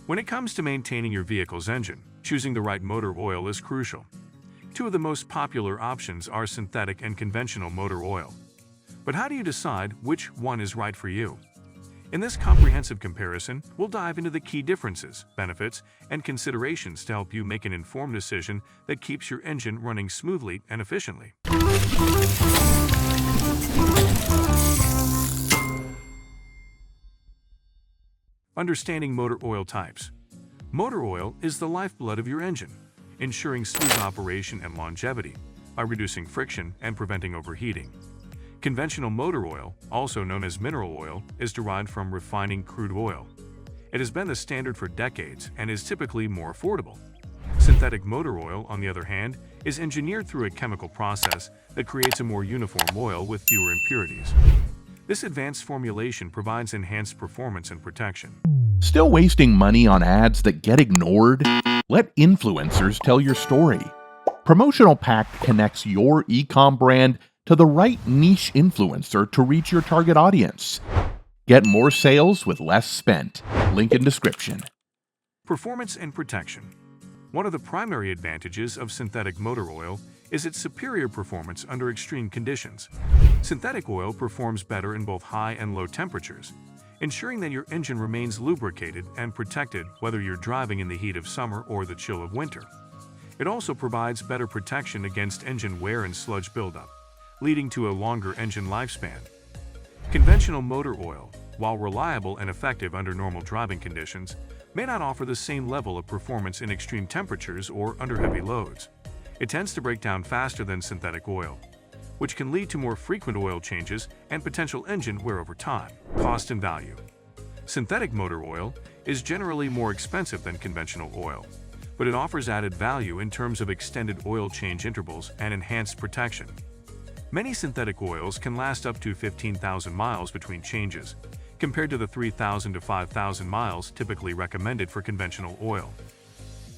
When it comes to maintaining your vehicle's engine, choosing the right motor oil is crucial. Two of the most popular options are synthetic and conventional motor oil. But how do you decide which one is right for you? In this comprehensive comparison, we'll dive into the key differences, benefits, and considerations to help you make an informed decision that keeps your engine running smoothly and efficiently. Understanding motor oil types. Motor oil is the lifeblood of your engine, ensuring smooth operation and longevity by reducing friction and preventing overheating. Conventional motor oil, also known as mineral oil, is derived from refining crude oil. It has been the standard for decades and is typically more affordable. Synthetic motor oil, on the other hand, is engineered through a chemical process that creates a more uniform oil with fewer impurities. This advanced formulation provides enhanced performance and protection. Still wasting money on ads that get ignored? Let influencers tell your story. Promotional Pact connects your e-com brand to the right niche influencer to reach your target audience. Get more sales with less spent. Link in description. Performance and protection. One of the primary advantages of synthetic motor oil is its superior performance under extreme conditions. Synthetic oil performs better in both high and low temperatures, ensuring that your engine remains lubricated and protected whether you're driving in the heat of summer or the chill of winter. It also provides better protection against engine wear and sludge buildup, leading to a longer engine lifespan. Conventional motor oil, while reliable and effective under normal driving conditions, may not offer the same level of performance in extreme temperatures or under heavy loads. It tends to break down faster than synthetic oil, which can lead to more frequent oil changes and potential engine wear over time. Cost and value. Synthetic motor oil is generally more expensive than conventional oil, but it offers added value in terms of extended oil change intervals and enhanced protection. Many synthetic oils can last up to 15,000 miles between changes, compared to the 3,000 to 5,000 miles typically recommended for conventional oil.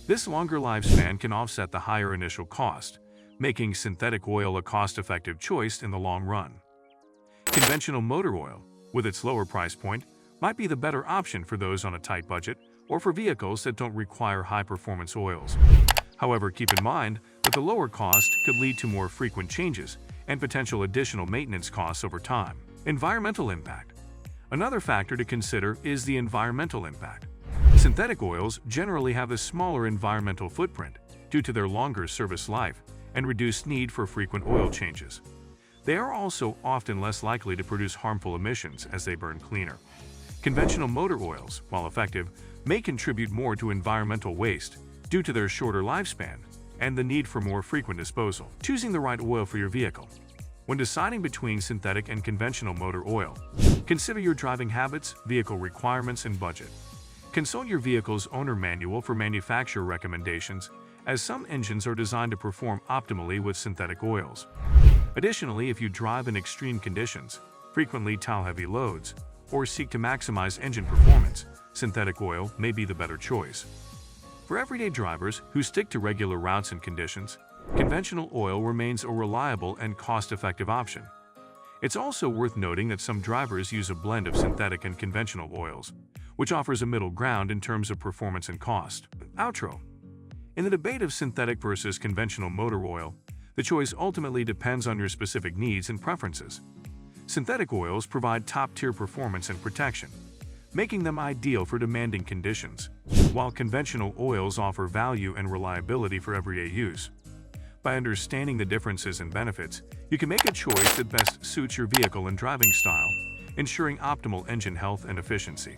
This longer lifespan can offset the higher initial cost, making synthetic oil a cost-effective choice in the long run. Conventional motor oil, with its lower price point, might be the better option for those on a tight budget or for vehicles that don't require high-performance oils. However, keep in mind that the lower cost could lead to more frequent changes and potential additional maintenance costs over time. Environmental impact. Another factor to consider is the environmental impact. Synthetic oils generally have a smaller environmental footprint due to their longer service life and reduced need for frequent oil changes. They are also often less likely to produce harmful emissions as they burn cleaner. Conventional motor oils, while effective, may contribute more to environmental waste due to their shorter lifespan and the need for more frequent disposal. Choosing the right oil for your vehicle. When deciding between synthetic and conventional motor oil, consider your driving habits, vehicle requirements, and budget. Consult your vehicle's owner manual for manufacturer recommendations, as some engines are designed to perform optimally with synthetic oils. Additionally, if you drive in extreme conditions, frequently tow heavy loads, or seek to maximize engine performance, synthetic oil may be the better choice. For everyday drivers who stick to regular routes and conditions, conventional oil remains a reliable and cost-effective option. It's also worth noting that some drivers use a blend of synthetic and conventional oils, which offers a middle ground in terms of performance and cost. Outro. In the debate of synthetic versus conventional motor oil, the choice ultimately depends on your specific needs and preferences. Synthetic oils provide top-tier performance and protection, making them ideal for demanding conditions, while conventional oils offer value and reliability for everyday use. By understanding the differences and benefits, you can make a choice that best suits your vehicle and driving style, ensuring optimal engine health and efficiency.